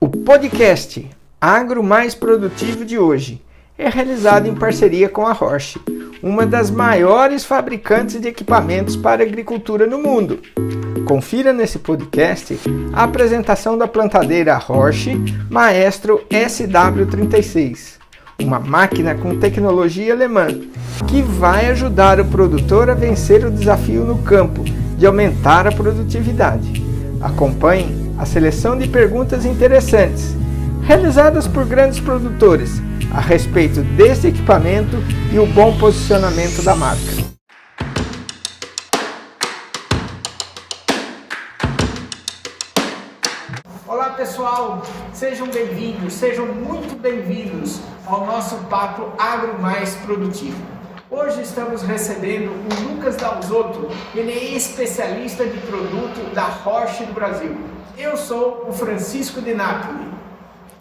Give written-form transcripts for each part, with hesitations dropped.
O podcast Agro Mais Produtivo de hoje é realizado em parceria com a Horsch, uma das maiores fabricantes de equipamentos para agricultura no mundo. Confira nesse podcast a apresentação da plantadeira Horsch Maestro SW36, uma máquina com tecnologia alemã que vai ajudar o produtor a vencer o desafio no campo de aumentar a produtividade. Acompanhe a seleção de perguntas interessantes, realizadas por grandes produtores, a respeito deste equipamento e o bom posicionamento da marca. Olá pessoal, sejam bem-vindos, sejam muito bem-vindos ao nosso Papo Agro Mais Produtivo. Hoje estamos recebendo o Lucas Dalzotto, ele é especialista de produto da Horsch do Brasil. Eu sou o Francisco de Napoli.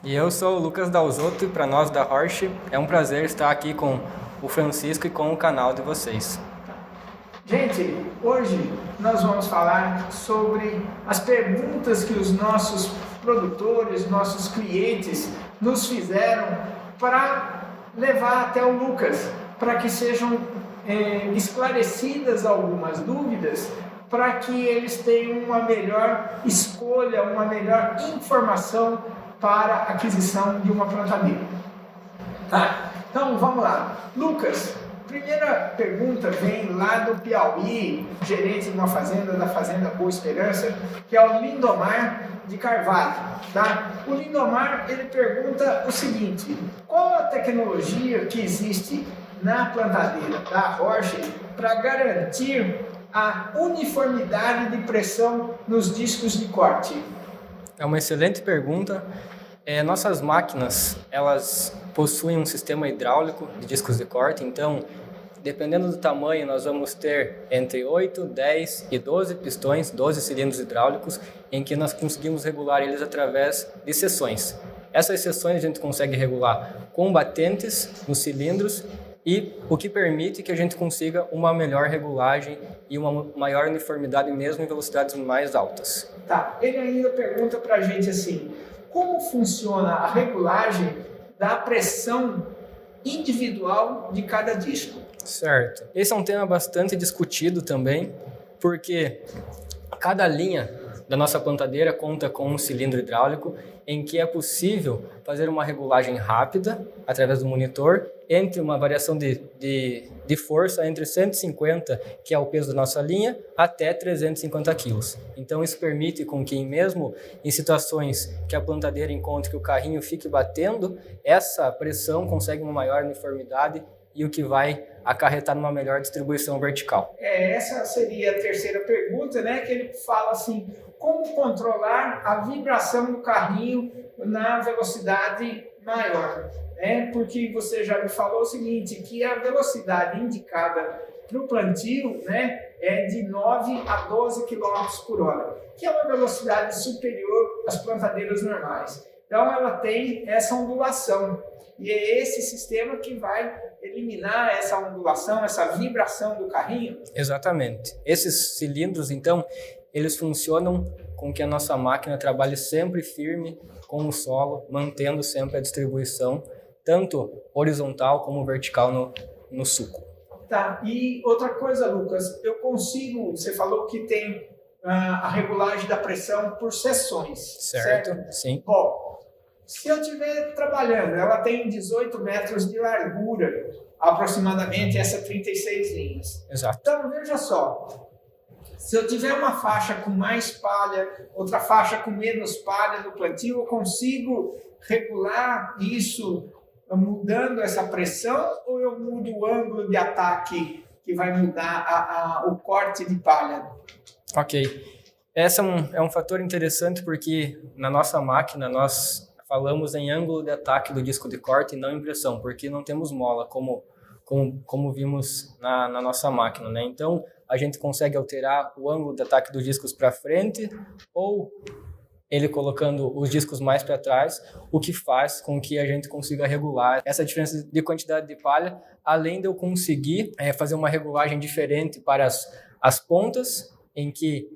E eu sou o Lucas Dalzotto e para nós da Horsch é um prazer estar aqui com o Francisco e com o canal de vocês. Gente, hoje nós vamos falar sobre as perguntas que os nossos produtores, nossos clientes nos fizeram para levar até o Lucas, para que sejam esclarecidas algumas dúvidas, para que eles tenham uma melhor escolha, uma melhor informação para a aquisição de uma plantadeira. Tá? Então vamos lá. Lucas, primeira pergunta vem lá do Piauí, gerente de uma fazenda, da Fazenda Boa Esperança, que é o Lindomar de Carvalho. Tá? O Lindomar, ele pergunta o seguinte: qual a tecnologia que existe na plantadeira da Horsch para garantir a uniformidade de pressão nos discos de corte? É uma excelente pergunta. Nossas máquinas, elas possuem um sistema hidráulico de discos de corte, então, dependendo do tamanho, nós vamos ter entre 8, 10 e 12 pistões, 12 cilindros hidráulicos, em que nós conseguimos regular eles através de seções. Essas seções a gente consegue regular com batentes nos cilindros, e o que permite que a gente consiga uma melhor regulagem e uma maior uniformidade mesmo em velocidades mais altas. Tá, ele ainda pergunta para a gente assim: como funciona a regulagem da pressão individual de cada disco? Certo. Esse é um tema bastante discutido também, porque cada linha da nossa plantadeira conta com um cilindro hidráulico em que é possível fazer uma regulagem rápida através do monitor entre uma variação de força entre 150, que é o peso da nossa linha, até 350 kg. Então isso permite com que mesmo em situações que a plantadeira encontre que o carrinho fique batendo, essa pressão consegue uma maior uniformidade e o que vai acarretar numa melhor distribuição vertical. Essa seria a terceira pergunta, né? Que ele fala assim: como controlar a vibração do carrinho na velocidade maior? Porque você já me falou o seguinte, que a velocidade indicada para o plantio, né, é de 9 a 12 km por hora, que é uma velocidade superior às plantadeiras normais. Então ela tem essa ondulação, e é esse sistema que vai eliminar essa ondulação, essa vibração do carrinho? Exatamente. Esses cilindros, então, eles funcionam com que a nossa máquina trabalhe sempre firme com o solo, mantendo sempre a distribuição, tanto horizontal como vertical no suco. Tá, e outra coisa, Lucas, eu consigo, você falou que tem a regulagem da pressão por seções, certo? Sim. Bom, se eu estiver trabalhando, ela tem 18 metros de largura, aproximadamente essa 36 linhas. Exato. Então, veja só, se eu tiver uma faixa com mais palha, outra faixa com menos palha no plantio, eu consigo regular isso mudando essa pressão, ou eu mudo o ângulo de ataque que vai mudar o corte de palha? Ok. Esse é um fator interessante porque na nossa máquina nós falamos em ângulo de ataque do disco de corte e não em pressão, porque não temos mola, como vimos na nossa máquina, né? Então, a gente consegue alterar o ângulo de ataque dos discos para frente ou ele colocando os discos mais para trás, o que faz com que a gente consiga regular essa diferença de quantidade de palha, além de eu conseguir fazer uma regulagem diferente para as pontas em que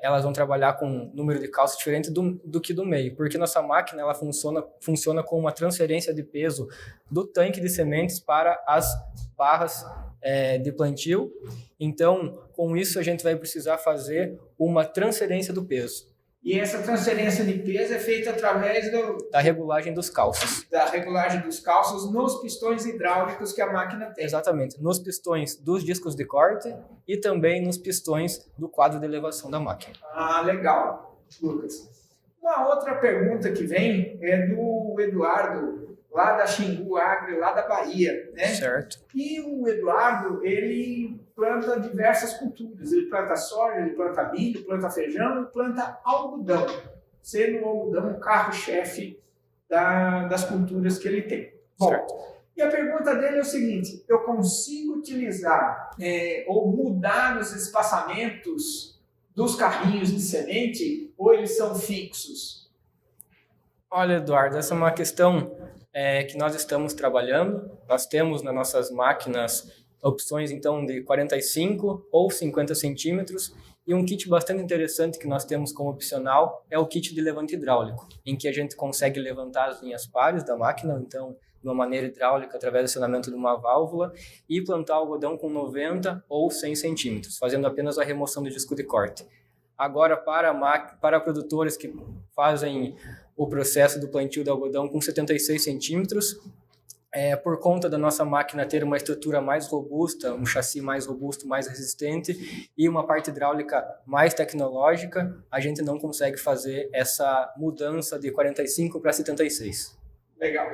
elas vão trabalhar com um número de calças diferente do que do meio, porque nossa máquina ela funciona com uma transferência de peso do tanque de sementes para as barras de plantio. Então, com isso, a gente vai precisar fazer uma transferência do peso. E essa transferência de peso é feita através da regulagem dos calços. Da regulagem dos calços nos pistões hidráulicos que a máquina tem. Exatamente, nos pistões dos discos de corte e também nos pistões do quadro de elevação da máquina. Ah, legal, Lucas. Uma outra pergunta que vem é do Eduardo, lá da Xingu Agri, lá da Bahia, né? Certo. E o Eduardo, ele planta diversas culturas. Ele planta soja, ele planta milho, planta feijão e planta algodão, sendo o algodão o carro-chefe das culturas que ele tem. Bom, certo. E a pergunta dele é o seguinte: eu consigo utilizar ou mudar os espaçamentos dos carrinhos de semente ou eles são fixos? Olha, Eduardo, essa é uma questão que nós estamos trabalhando. Nós temos nas nossas máquinas opções então de 45 ou 50 centímetros, e um kit bastante interessante que nós temos como opcional é o kit de levante hidráulico, em que a gente consegue levantar as linhas pares da máquina, então de uma maneira hidráulica através do acionamento de uma válvula, e plantar algodão com 90 ou 100 centímetros, fazendo apenas a remoção do disco de corte. Agora, para produtores que fazem o processo do plantio do algodão com 76 centímetros, por conta da nossa máquina ter uma estrutura mais robusta, um chassi mais robusto, mais resistente e uma parte hidráulica mais tecnológica, a gente não consegue fazer essa mudança de 45 para 76. Legal.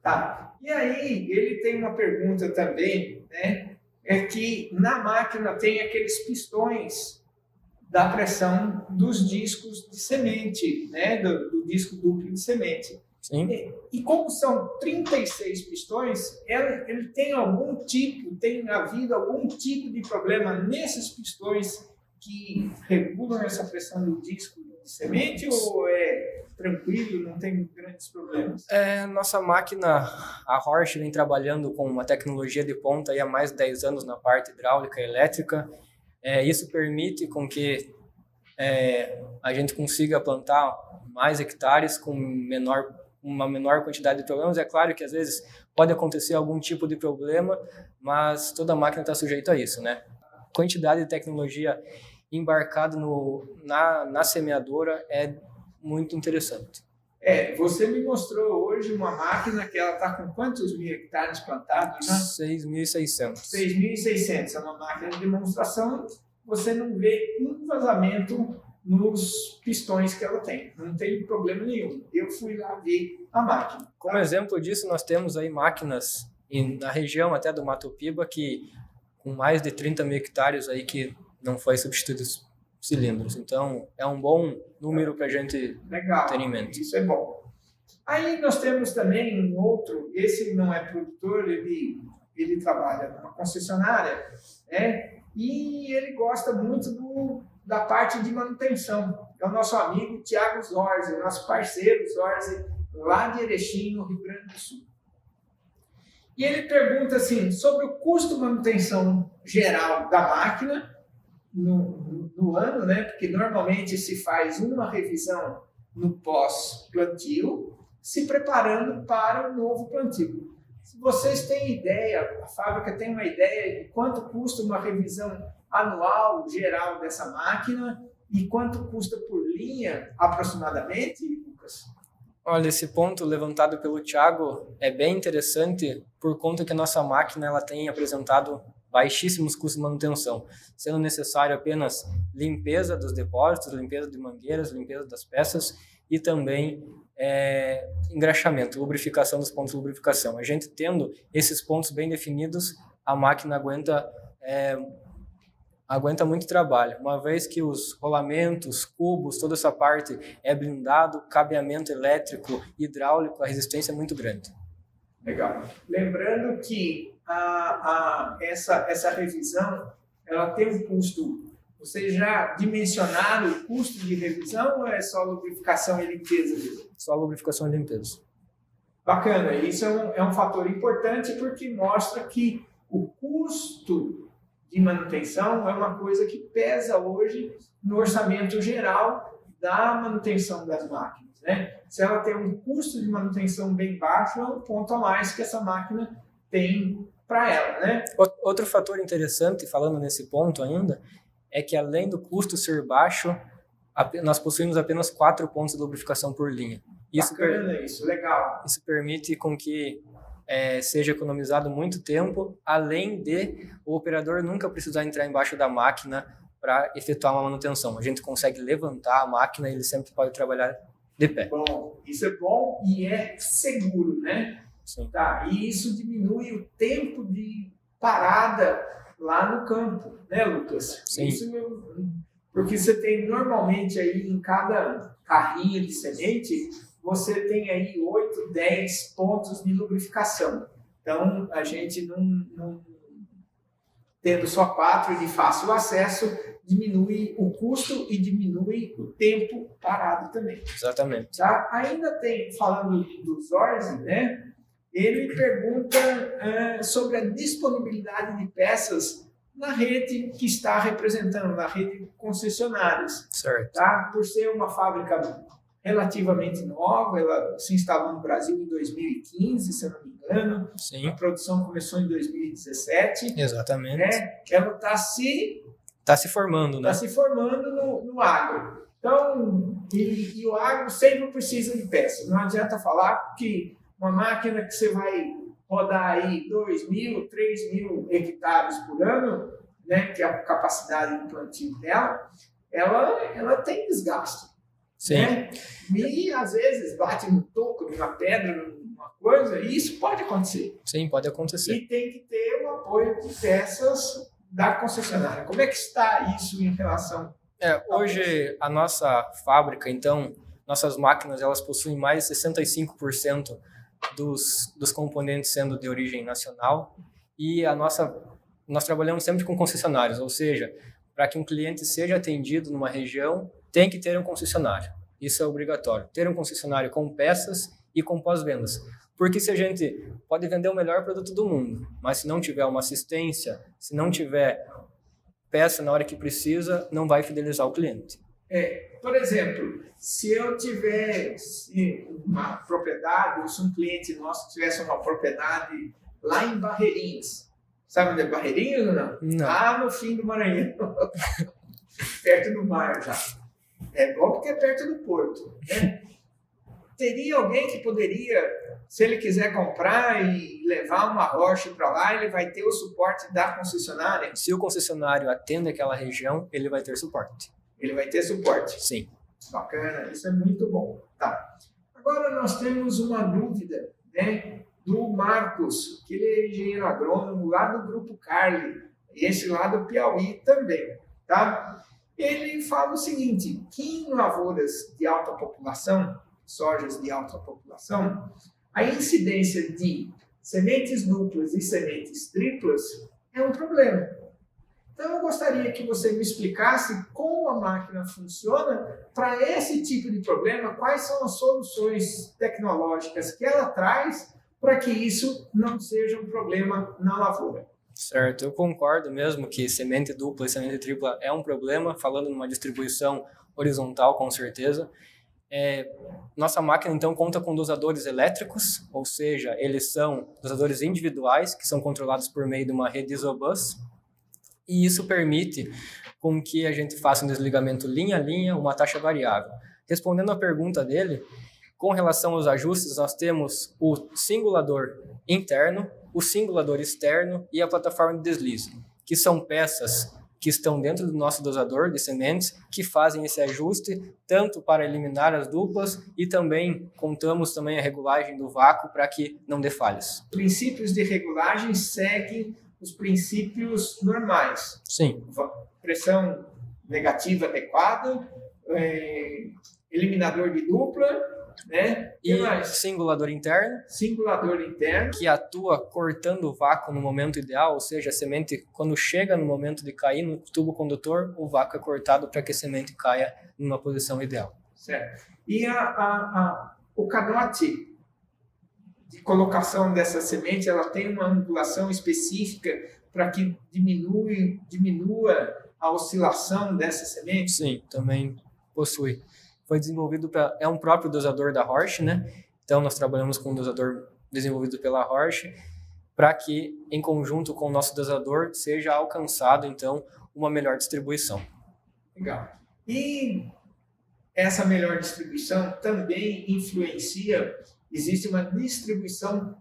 Tá. E aí, ele tem uma pergunta também, né? É que na máquina tem aqueles pistões da pressão dos discos de semente, né? Do disco duplo de semente. Sim. E como são 36 pistões, ele tem havido algum tipo de problema nesses pistões que regulam essa pressão do disco de semente, ou é tranquilo, não tem grandes problemas? Nossa máquina, a Horsch, vem trabalhando com uma tecnologia de ponta há mais de 10 anos na parte hidráulica e elétrica. Isso permite com que a gente consiga plantar mais hectares com uma menor quantidade de problemas. É claro que às vezes pode acontecer algum tipo de problema, mas toda máquina está sujeita a isso, né? A quantidade de tecnologia embarcada na semeadora é muito interessante. Você me mostrou hoje uma máquina que ela está com quantos mil hectares plantados? Né? 6.600. 6.600. É uma máquina de demonstração. Você não vê um vazamento nos pistões que ela tem. Não tem problema nenhum. Eu fui lá ver a máquina. Como exemplo disso, nós temos aí máquinas na região até do Mato Piba que com mais de 30 mil hectares aí que não foi substituído os cilindros. Então, é um bom número para a gente ter em mente. Isso é bom. Aí nós temos também um outro, esse não é produtor, ele trabalha numa concessionária, né? E ele gosta muito da parte de manutenção. É o nosso amigo Thiago Zorzi, nosso parceiro Zorzi, lá de Erechim, no Rio Grande do Sul. E ele pergunta assim, sobre o custo de manutenção geral da máquina no ano, né? Porque normalmente se faz uma revisão no pós-plantio, se preparando para o novo plantio. Se vocês têm ideia, a fábrica tem uma ideia de quanto custa uma revisão anual geral dessa máquina e quanto custa por linha aproximadamente, Lucas? Olha, esse ponto levantado pelo Thiago é bem interessante por conta que a nossa máquina ela tem apresentado baixíssimos custos de manutenção, sendo necessário apenas limpeza dos depósitos, limpeza de mangueiras, limpeza das peças e também engraxamento, lubrificação dos pontos de lubrificação. A gente tendo esses pontos bem definidos, a máquina aguenta muito trabalho, uma vez que os rolamentos, cubos, toda essa parte é blindado, cabeamento elétrico, hidráulico, a resistência é muito grande. Legal. Lembrando que essa revisão ela tem um custo. Vocês já dimensionaram o custo de revisão ou é só lubrificação e limpeza? Só lubrificação e limpeza. Bacana. Isso é um fator importante porque mostra que o custo de manutenção é uma coisa que pesa hoje no orçamento geral da manutenção das máquinas, né? Se ela tem um custo de manutenção bem baixo, é um ponto a mais que essa máquina tem para ela, né? Outro fator interessante, falando nesse ponto ainda, é que além do custo ser baixo, nós possuímos apenas 4 pontos de lubrificação por linha. Isso, legal. Isso permite com que seja economizado muito tempo, além de o operador nunca precisar entrar embaixo da máquina para efetuar uma manutenção. A gente consegue levantar a máquina e ele sempre pode trabalhar de pé. Bom, isso é bom e é seguro, né? Sim. Tá, e isso diminui o tempo de parada lá no campo, né, Lucas? Sim. Isso, porque você tem normalmente aí em cada carrinho de semente, você tem aí 8, 10 pontos de lubrificação. Então, a gente não tendo só 4 de fácil acesso, diminui o custo e diminui o tempo parado também. Exatamente. Tá? Ainda tem, falando do Zorzi, né? Ele pergunta sobre a disponibilidade de peças na rede que está representando, na rede de concessionárias. Certo. Tá? Por ser uma fábrica relativamente nova, ela se instalou no Brasil em 2015, se eu não me engano. Sim. A produção começou em 2017. Exatamente. Né? Ela está se formando, né? Está se formando no agro. Então, e o agro sempre precisa de peças. Não adianta falar que uma máquina que você vai rodar aí 2.000, 3.000 hectares por ano, né, que é a capacidade de plantio dela, ela tem desgaste. Sim. Né? E às vezes bate no toco, numa pedra, numa coisa, e isso pode acontecer. Sim, pode acontecer. E tem que ter o apoio de peças da concessionária. Como é que está isso em relação? Hoje a nossa fábrica, então, nossas máquinas, elas possuem mais de 65% dos componentes sendo de origem nacional, e nós trabalhamos sempre com concessionários, ou seja, para que um cliente seja atendido numa região, tem que ter um concessionário. Isso é obrigatório, ter um concessionário com peças e com pós-vendas. Porque se a gente pode vender o melhor produto do mundo, mas se não tiver uma assistência, se não tiver peça na hora que precisa, não vai fidelizar o cliente. Por exemplo, se eu tivesse uma propriedade, ou se um cliente nosso tivesse uma propriedade lá em Barreirinhas, sabe onde é Barreirinhas ou não? Não. Lá no fim do Maranhão, perto do mar já. É bom porque é perto do porto, né? Teria alguém que poderia, se ele quiser comprar e levar uma rocha para lá, ele vai ter o suporte da concessionária? Se o concessionário atende aquela região, ele vai ter suporte. Ele vai ter suporte? Sim. Bacana, isso é muito bom. Tá. Agora nós temos uma dúvida, né, do Marcos, que ele é engenheiro agrônomo lá do Grupo Carli, esse lá do Piauí também, tá? Ele fala o seguinte, que em lavouras de alta população, sojas de alta população, a incidência de sementes duplas e sementes triplas é um problema. Então, eu gostaria que você me explicasse como a máquina funciona para esse tipo de problema, quais são as soluções tecnológicas que ela traz para que isso não seja um problema na lavoura. Certo, eu concordo mesmo que semente dupla e semente tripla é um problema, falando numa distribuição horizontal, com certeza. Nossa máquina, então, conta com dosadores elétricos, ou seja, eles são dosadores individuais, que são controlados por meio de uma rede Isobus, e isso permite com que a gente faça um desligamento linha a linha, uma taxa variável. Respondendo à pergunta dele, com relação aos ajustes, nós temos o singulador interno, o singulador externo e a plataforma de deslize, que são peças que estão dentro do nosso dosador de sementes, que fazem esse ajuste, tanto para eliminar as duplas e também contamos também a regulagem do vácuo para que não dê falhas. Princípios de regulagem seguem os princípios normais. Sim. Pressão negativa adequada, eliminador de dupla, né? E singulador interno. Singulador interno. Que atua cortando o vácuo no momento ideal, ou seja, a semente, quando chega no momento de cair no tubo condutor, o vácuo é cortado para que a semente caia numa posição ideal. Certo. E o canote de colocação dessa semente, ela tem uma angulação específica para que diminua a oscilação dessa semente? Sim, também possui. Foi desenvolvido é um próprio dosador da Horsch, né? Então nós trabalhamos com um dosador desenvolvido pela Horsch para que, em conjunto com o nosso dosador, seja alcançado então uma melhor distribuição. Legal. E essa melhor distribuição também influencia, existe uma distribuição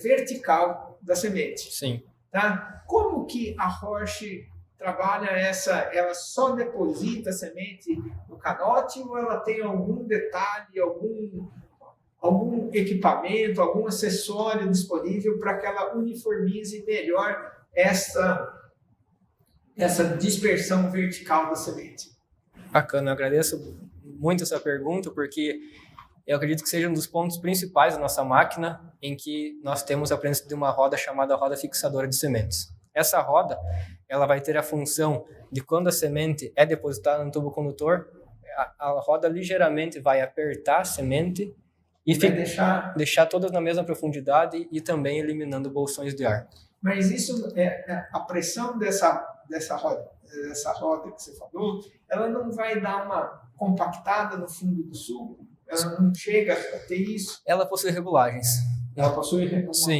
vertical da semente. Sim. Tá? Como que a Horsch trabalha ela só deposita a semente no canote ou ela tem algum detalhe, algum equipamento, algum acessório disponível para que ela uniformize melhor essa dispersão vertical da semente? Bacana, eu agradeço muito essa pergunta, porque eu acredito que seja um dos pontos principais da nossa máquina, em que nós temos a presença de uma roda chamada roda fixadora de sementes. Essa roda, ela vai ter a função de, quando a semente é depositada no tubo condutor, a roda ligeiramente vai apertar a semente e deixar todas na mesma profundidade e também eliminando bolsões de ar. Mas isso, a pressão dessa roda que você falou, ela não vai dar uma compactada no fundo do suco? Ela não chega a ter isso? Ela possui regulagens. Ela possui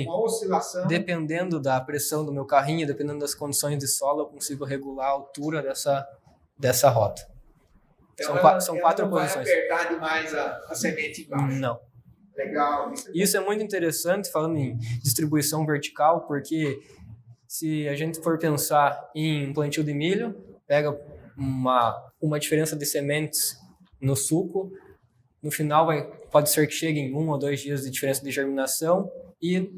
uma oscilação? Dependendo da pressão do meu carrinho, dependendo das condições de solo, eu consigo regular a altura dessa roda. Então são quatro posições. Não vai apertar demais a semente embaixo? Não. Legal. Isso é muito interessante, falando em distribuição vertical, porque se a gente for pensar em plantio de milho, pega uma diferença de sementes no suco, no final pode ser que chegue em 1 ou 2 dias de diferença de germinação e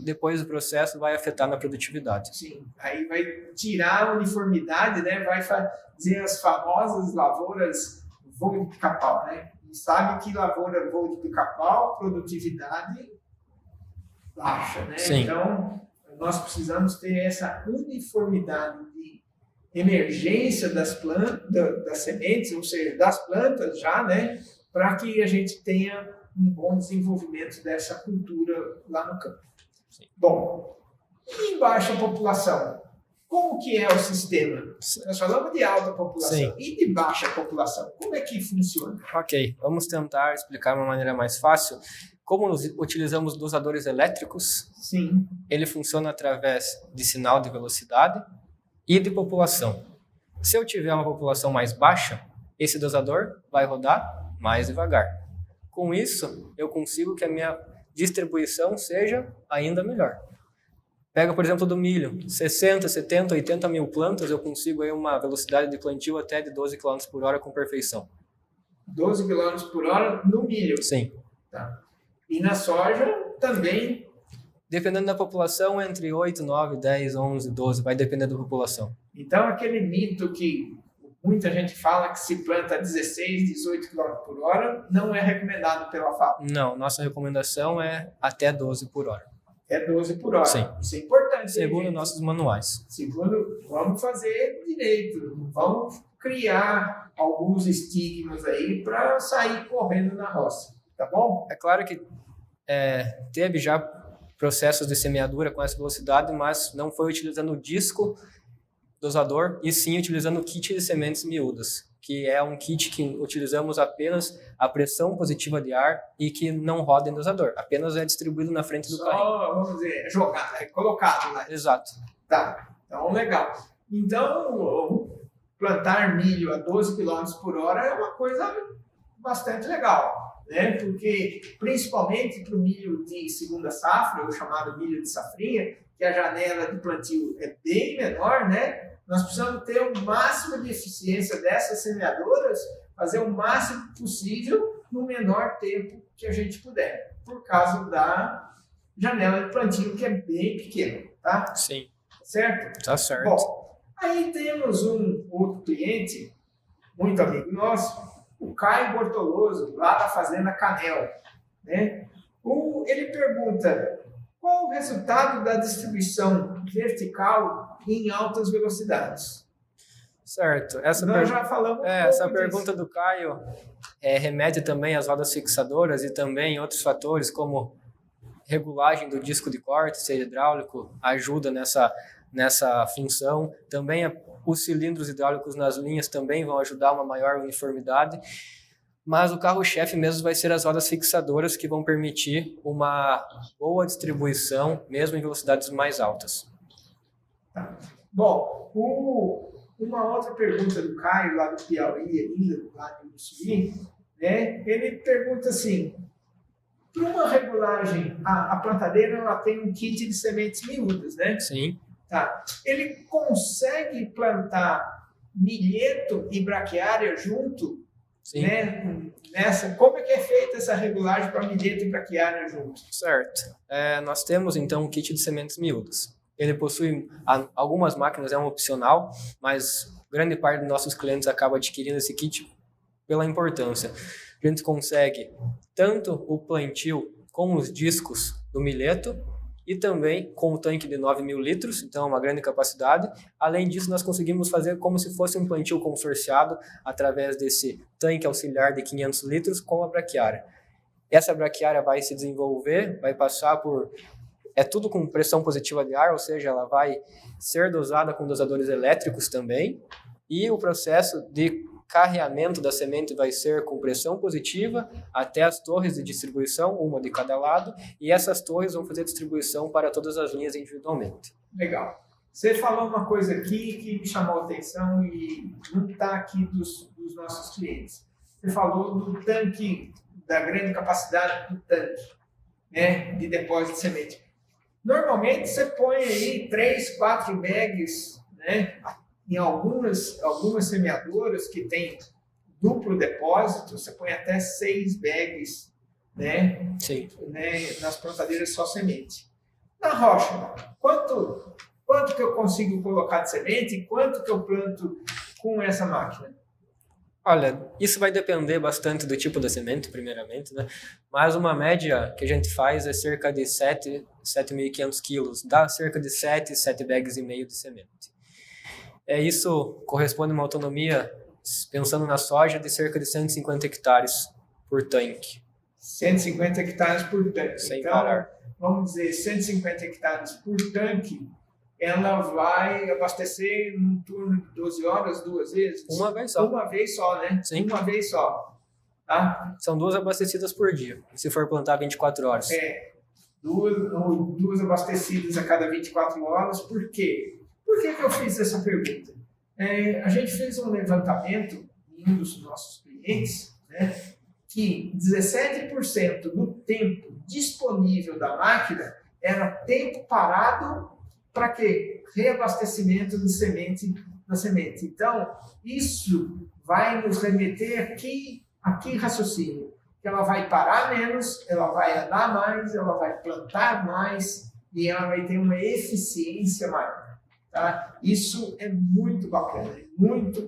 depois o processo vai afetar na produtividade. Sim, aí vai tirar a uniformidade, né? Vai fazer as famosas lavouras voo de pica-pau, né? E sabe que lavoura voo de pica-pau, produtividade baixa, né? Sim. Então, nós precisamos ter essa uniformidade de emergência das sementes, ou seja, das plantas já, né? Para que a gente tenha um bom desenvolvimento dessa cultura lá no campo. Sim. Bom, e em baixa população? Como que é o sistema? Nós falamos de alta população. Sim. E de baixa população, como é que funciona? Ok, vamos tentar explicar de uma maneira mais fácil. Como nós utilizamos dosadores elétricos, Sim. ele funciona através de sinal de velocidade e de população. Se eu tiver uma população mais baixa, esse dosador vai rodar mais devagar. Com isso, eu consigo que a minha distribuição seja ainda melhor. Pega, por exemplo, do milho, 60, 70, 80 mil plantas, eu consigo aí uma velocidade de plantio até de 12 km por hora com perfeição. 12 km por hora no milho? Sim. Tá. E na soja também? Dependendo da população, entre 8, 9, 10, 11, 12, vai depender da população. Então, aquele mito que muita gente fala que se planta 16, 18 km por hora, não é recomendado pela FAO? Não, nossa recomendação é até 12 por hora. É 12 por hora. Sim. Isso é importante. Segundo nossos manuais. Segundo, vamos fazer direito. Vamos criar alguns estigmas aí para sair correndo na roça. Tá bom? É claro que teve já processos de semeadura com essa velocidade, mas não foi utilizando o disco dosador, e sim utilizando o kit de sementes miúdas, que é um kit que utilizamos apenas a pressão positiva de ar e que não roda em dosador, apenas é distribuído na frente do carrinho. Só, vamos dizer, jogado, colocado lá. Exato. Tá, então legal. Então, plantar milho a 12 km por hora é uma coisa bastante legal, né? Porque, principalmente para o milho de segunda safra, o chamado milho de safrinha, que a janela de plantio é bem menor, né? Nós precisamos ter o máximo de eficiência dessas semeadoras, fazer o máximo possível no menor tempo que a gente puder, por causa da janela de plantio, que é bem pequena, tá? Sim. Certo? Tá certo. Bom, aí temos um outro cliente, muito amigo nosso, o Caio Bortoloso, lá da Fazenda Canel, né? Ele pergunta: qual o resultado da distribuição vertical em altas velocidades? Certo. Nós já falamos essa pergunta do Caio remete também às rodas fixadoras e também outros fatores como regulagem do disco de corte, seja hidráulico, ajuda nessa função. Também os cilindros hidráulicos nas linhas também vão ajudar a uma maior uniformidade. Mas o carro-chefe mesmo vai ser as rodas fixadoras, que vão permitir uma boa distribuição, mesmo em velocidades mais altas. Bom, uma outra pergunta do Caio, lá do Piauí, ainda, lá do Sul, né? Ele pergunta assim, para uma regulagem, a plantadeira ela tem um kit de sementes miúdas, né? Sim. Tá. Ele consegue plantar milheto e braquiária junto? Sim. Né? Como é que é feita essa regulagem para milheto e braquiária junto? Certo. Nós temos, então, um kit de sementes miúdas. Ele possui algumas máquinas, é um opcional, mas grande parte dos nossos clientes acaba adquirindo esse kit pela importância. A gente consegue tanto o plantio com os discos do milheto e também com o tanque de 9.000 litros, então é uma grande capacidade. Além disso, nós conseguimos fazer como se fosse um plantio consorciado através desse tanque auxiliar de 500 litros com a braquiária. Essa braquiária vai se desenvolver, vai passar por... É tudo com pressão positiva de ar, ou seja, ela vai ser dosada com dosadores elétricos também, e o processo de carreamento da semente vai ser com pressão positiva até as torres de distribuição, uma de cada lado, e essas torres vão fazer distribuição para todas as linhas individualmente. Legal. Você falou uma coisa aqui que me chamou a atenção e não está aqui dos nossos clientes. Você falou do tanque, da grande capacidade do tanque, né, de depósito de semente. Normalmente você põe aí 3, 4 bags, né? Em algumas semeadoras que tem duplo depósito, você põe até 6 bags, né? Sim. Né? Nas plantadeiras só semente. Na rocha, quanto que eu consigo colocar de semente e quanto que eu planto com essa máquina? Olha, isso vai depender bastante do tipo da semente, primeiramente, né? Mas uma média que a gente faz é cerca de 7.500 quilos, dá cerca de 7 bags e meio de semente. Isso corresponde a uma autonomia, pensando na soja, de cerca de 150 hectares por tanque. 150 hectares por tanque. Sem então, parar. Vamos dizer, 150 hectares por tanque, ela vai abastecer num turno de 12 horas, 2 vezes? Uma vez só. Uma vez só, né? Sim. Uma vez só. Tá? São 2 abastecidas por dia, se for plantar 24 horas. Duas abastecidas a cada 24 horas. Por quê? Por que eu fiz essa pergunta? A gente fez um levantamento em um dos nossos clientes, né, que 17% do tempo disponível da máquina era tempo parado para quê? Reabastecimento de semente na semente. Então, isso vai nos remeter aqui raciocínio, que ela vai parar menos, ela vai andar mais, ela vai plantar mais e ela vai ter uma eficiência maior. Tá? Isso é muito bacana,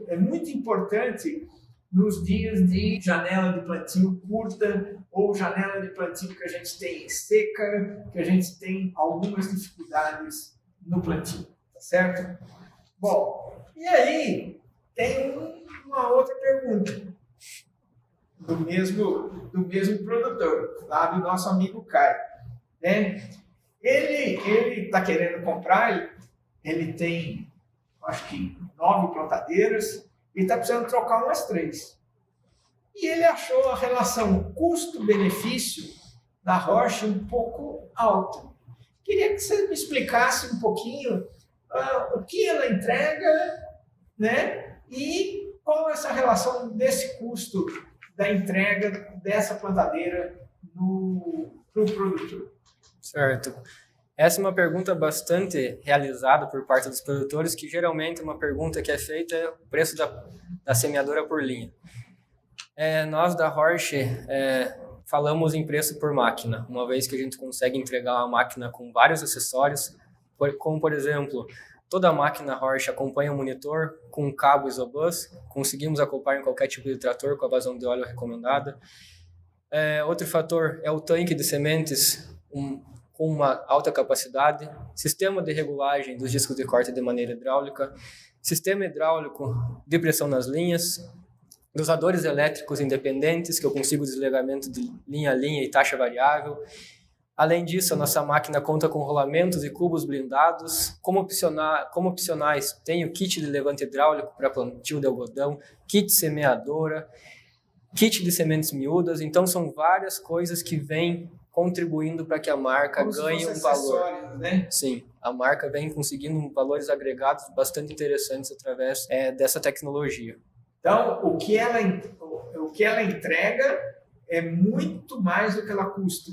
é muito importante nos dias de janela de plantio curta ou janela de plantio que a gente tem seca, que a gente tem algumas dificuldades no plantio, tá certo? Bom, e aí tem uma outra pergunta do mesmo produtor, lá do nosso amigo Caio, né? Ele está querendo comprar, ele tem, acho que 9 plantadeiras, e está precisando trocar umas 3. E ele achou a relação custo-benefício da rocha um pouco alta. Queria que você me explicasse um pouquinho o que ela entrega, né? E qual é essa relação desse custo da entrega dessa plantadeira para o produtor. Certo. Essa é uma pergunta bastante realizada por parte dos produtores, que geralmente uma pergunta que é feita é o preço da semeadora por linha. Nós da Horsch falamos em preço por máquina, uma vez que a gente consegue entregar uma máquina com vários acessórios, como por exemplo, toda a máquina Horsch acompanha um monitor com um cabo Isobus, conseguimos acoplar em qualquer tipo de trator com a vazão de óleo recomendada. Outro fator é o tanque de sementes, com uma alta capacidade, sistema de regulagem dos discos de corte de maneira hidráulica, sistema hidráulico de pressão nas linhas, dosadores elétricos independentes, que eu consigo desligamento de linha a linha e taxa variável, Além disso, a nossa máquina conta com rolamentos e cubos blindados. Como opcionais, tem o kit de levante hidráulico para plantio de algodão, kit semeadora, kit de sementes miúdas. Então, são várias coisas que vêm contribuindo para que a marca ganhe um valor. Né? Sim, a marca vem conseguindo valores agregados bastante interessantes através dessa tecnologia. Então, o que ela entrega é muito mais do que ela custa.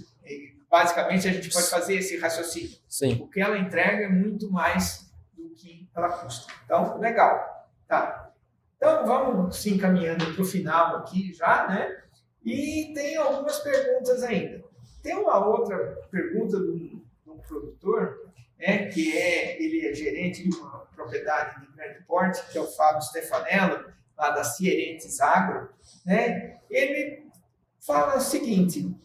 Basicamente, a gente pode fazer esse raciocínio. Sim. O que ela entrega é muito mais do que ela custa. Então, legal. Tá. Então, vamos se encaminhando para o final aqui já, né? E tem algumas perguntas ainda. Tem uma outra pergunta de um produtor, né, ele é gerente de uma propriedade de grande porte, que é o Fábio Stefanello, lá da Cierentes Agro, né? Ele fala o seguinte: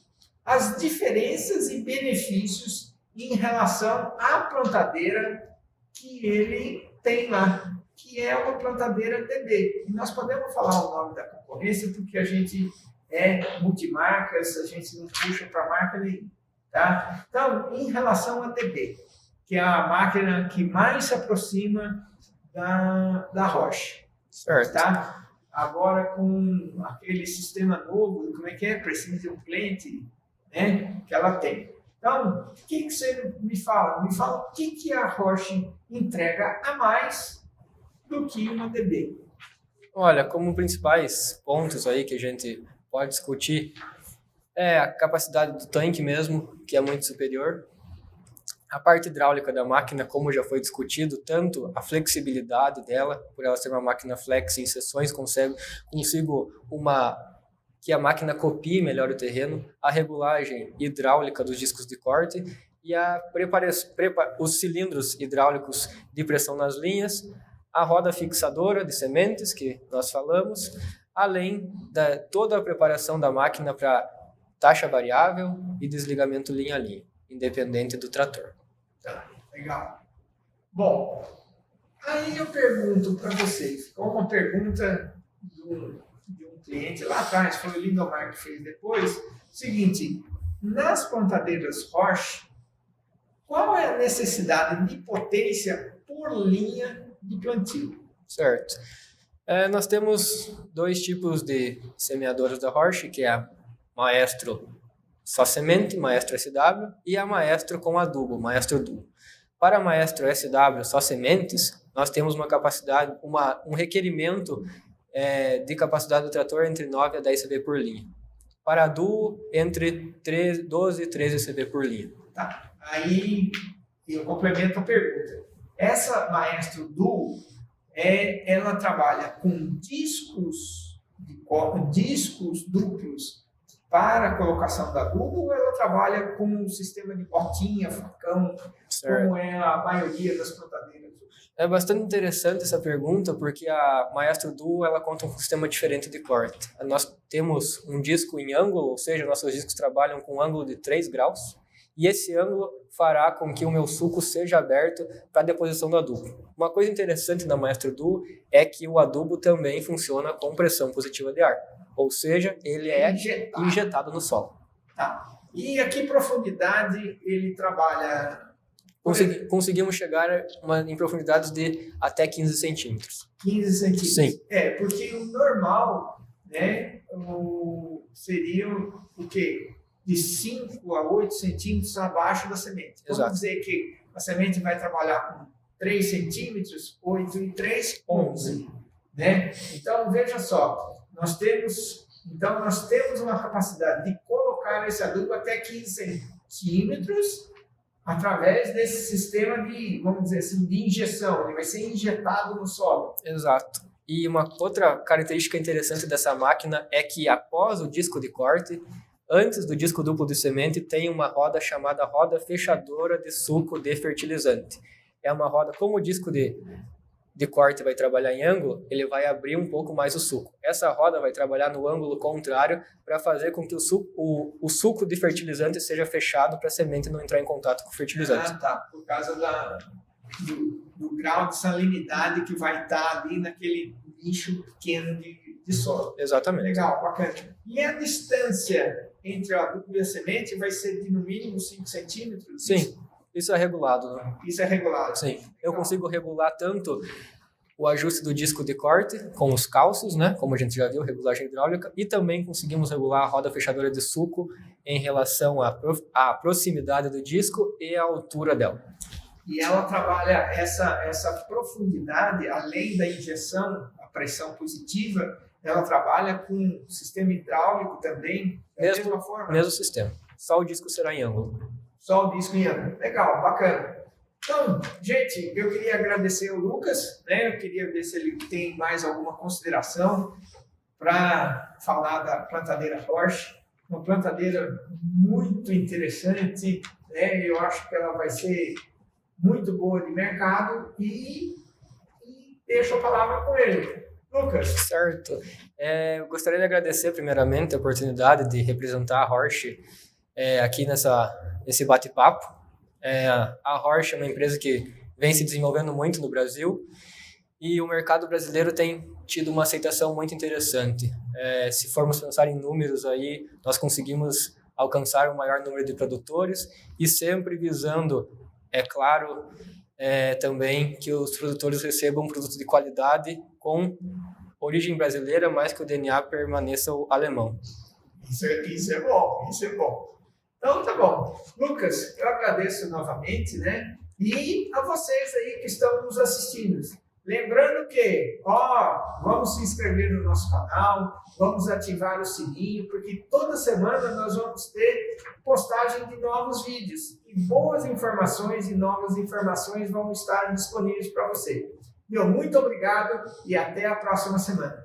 as diferenças e benefícios em relação à plantadeira que ele tem lá, que é uma plantadeira TB. E nós podemos falar o nome da concorrência porque a gente é multimarcas, a gente não puxa para marca nenhuma. Tá? Então, em relação à TB, que é a máquina que mais se aproxima da Roche. Certo. Tá? Agora, com aquele sistema novo, como é que é? Precision Plant, né? Que ela tem. Então, o que você me fala? Me fala o que a Roche entrega a mais do que uma TB. Olha, como principais pontos aí que a gente pode discutir é a capacidade do tanque mesmo, que é muito superior. A parte hidráulica da máquina, como já foi discutido, tanto a flexibilidade dela, por ela ser uma máquina flex em seções, consigo que a máquina copie melhor o terreno, a regulagem hidráulica dos discos de corte e os cilindros hidráulicos de pressão nas linhas, a roda fixadora de sementes, que nós falamos, além de toda a preparação da máquina para taxa variável e desligamento linha a linha, independente do trator. Tá, legal. Bom, aí eu pergunto para vocês, ficou uma pergunta de um cliente lá atrás, foi o Lindomar que fez depois, seguinte: nas plantadeiras Roche, qual é a necessidade de potência por linha de plantio? Certo. Nós temos dois tipos de semeadoras da Roche, que é a Maestro só semente, Maestro SW, e a Maestro com adubo, Maestro Duo. Para a Maestro SW só sementes, nós temos uma capacidade, um requerimento de capacidade do trator entre 9 a 10 CV por linha. Para a Duo, entre 12 e 13 CV por linha. Tá. Aí eu complemento a pergunta. Essa Maestro Duo, ela trabalha com discos duplos para a colocação da adubo, ou ela trabalha com um sistema de botinha, facão, certo, como é a maioria das plantadeiras? É bastante interessante essa pergunta, porque a Maestro Duo ela conta com um sistema diferente de corte. Nós temos um disco em ângulo, ou seja, nossos discos trabalham com um ângulo de 3 graus, e esse ângulo fará com que o meu suco seja aberto para a deposição do adubo. Uma coisa interessante da Maestro Duo é que o adubo também funciona com pressão positiva de ar, ou seja, ele é injetado no solo. Tá. E a que profundidade ele trabalha? Conseguimos chegar em profundidades de até 15 centímetros. 15 centímetros? Sim. Porque o normal, né, seria o quê? De 5 a 8 centímetros abaixo da semente. Exato. Vamos dizer que a semente vai trabalhar com 3 centímetros, 8 e 3, 11. Né? Então, veja só, nós temos uma capacidade de colocar esse adubo até 15 centímetros através desse sistema de, vamos dizer assim, de injeção. Ele vai ser injetado no solo. Exato. E uma outra característica interessante dessa máquina é que após o disco de corte, antes do disco duplo de semente, tem uma roda chamada roda fechadora de suco de fertilizante. É uma roda, como o disco de corte vai trabalhar em ângulo, ele vai abrir um pouco mais o suco. Essa roda vai trabalhar no ângulo contrário para fazer com que o suco de fertilizante seja fechado para a semente não entrar em contato com o fertilizante. Ah, tá. Por causa do grau de salinidade que vai estar ali naquele nicho pequeno de de solo. Exatamente. Legal, bacana. E a distância entre o adubo e a semente vai ser de no mínimo 5 centímetros? Sim, isso é regulado, né? Isso é regulado. Sim, eu consigo regular tanto o ajuste do disco de corte com os calços, né, como a gente já viu, regulagem hidráulica, e também conseguimos regular a roda fechadora de suco em relação à proximidade do disco e à altura dela. E ela trabalha essa profundidade, além da injeção, a pressão positiva, ela trabalha com sistema hidráulico também, da mesma forma? Mesmo sistema, só o disco será em ângulo. Só o disco em ângulo. Legal, bacana. Então, gente, eu queria agradecer ao Lucas, né? Eu queria ver se ele tem mais alguma consideração para falar da plantadeira Horsch. Uma plantadeira muito interessante, né? Eu acho que ela vai ser muito boa de mercado e deixo a palavra com ele. Lucas. Certo. Eu gostaria de agradecer primeiramente a oportunidade de representar a Horsch aqui nesse bate-papo. A Horsch é uma empresa que vem se desenvolvendo muito no Brasil e o mercado brasileiro tem tido uma aceitação muito interessante. Se formos pensar em números aí, nós conseguimos alcançar um maior número de produtores e sempre visando, é claro, também que os produtores recebam um produto de qualidade com origem brasileira, mas que o DNA permaneça o alemão. Isso é bom, isso é bom. Então, tá bom. Lucas, eu agradeço novamente, né? E a vocês aí que estão nos assistindo. Lembrando que, vamos se inscrever no nosso canal, vamos ativar o sininho, porque toda semana nós vamos ter postagem de novos vídeos. E boas informações e novas informações vão estar disponíveis para você. Meu muito obrigado e até a próxima semana.